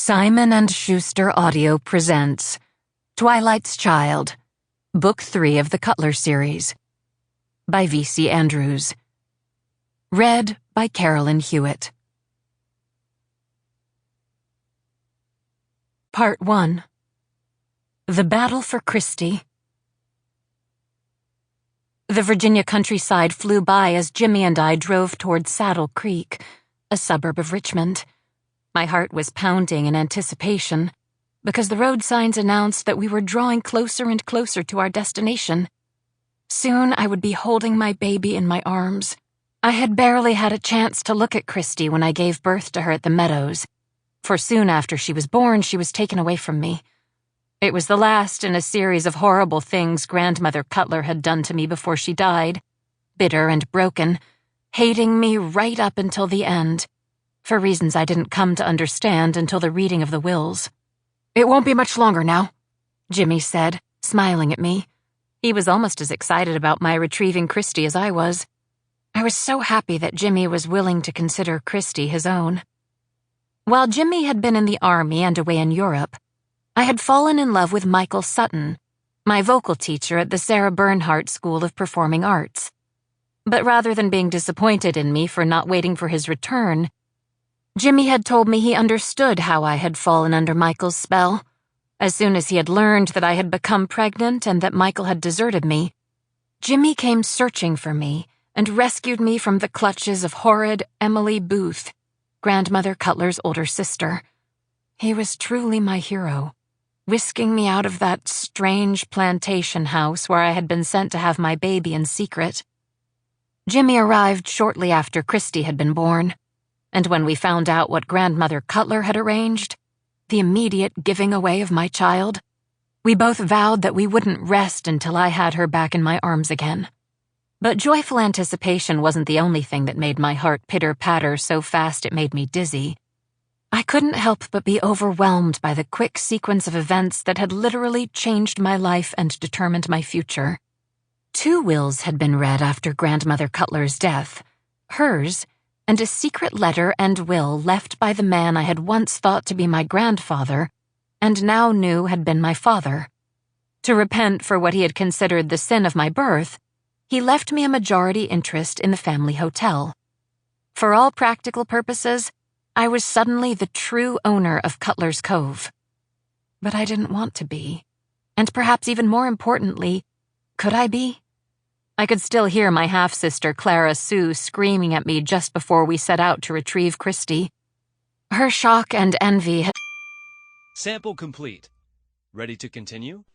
Simon & Schuster Audio presents Twilight's Child, Book 3 of the Cutler series, by V.C. Andrews. Read by Carolyn Hewitt. Part 1. The Battle for Christie. The Virginia countryside flew by as Jimmy and I drove toward Saddle Creek, a suburb of Richmond. My heart was pounding in anticipation, because the road signs announced that we were drawing closer and closer to our destination. Soon I would be holding my baby in my arms. I had barely had a chance to look at Christie when I gave birth to her at the Meadows, for soon after she was born, she was taken away from me. It was the last in a series of horrible things Grandmother Cutler had done to me before she died, bitter and broken, hating me right up until the end, for reasons I didn't come to understand until the reading of the wills. "It won't be much longer now," Jimmy said, smiling at me. He was almost as excited about my retrieving Christie as I was. I was so happy that Jimmy was willing to consider Christie his own. While Jimmy had been in the army and away in Europe, I had fallen in love with Michael Sutton, my vocal teacher at the Sarah Bernhardt School of Performing Arts. But rather than being disappointed in me for not waiting for his return, Jimmy had told me he understood how I had fallen under Michael's spell. As soon as he had learned that I had become pregnant and that Michael had deserted me, Jimmy came searching for me and rescued me from the clutches of horrid Emily Booth, Grandmother Cutler's older sister. He was truly my hero, whisking me out of that strange plantation house where I had been sent to have my baby in secret. Jimmy arrived shortly after Christie had been born, and when we found out what Grandmother Cutler had arranged, the immediate giving away of my child, we both vowed that we wouldn't rest until I had her back in my arms again. But joyful anticipation wasn't the only thing that made my heart pitter-patter so fast it made me dizzy. I couldn't help but be overwhelmed by the quick sequence of events that had literally changed my life and determined my future. 2 wills had been read after Grandmother Cutler's death, hers, and a secret letter and will left by the man I had once thought to be my grandfather and now knew had been my father. To repent for what he had considered the sin of my birth, he left me a majority interest in the family hotel. For all practical purposes, I was suddenly the true owner of Cutler's Cove. But I didn't want to be, and perhaps even more importantly, could I be? I could still hear my half-sister Clara Sue screaming at me just before we set out to retrieve Christie. Her shock and envy had— Sample complete. Ready to continue?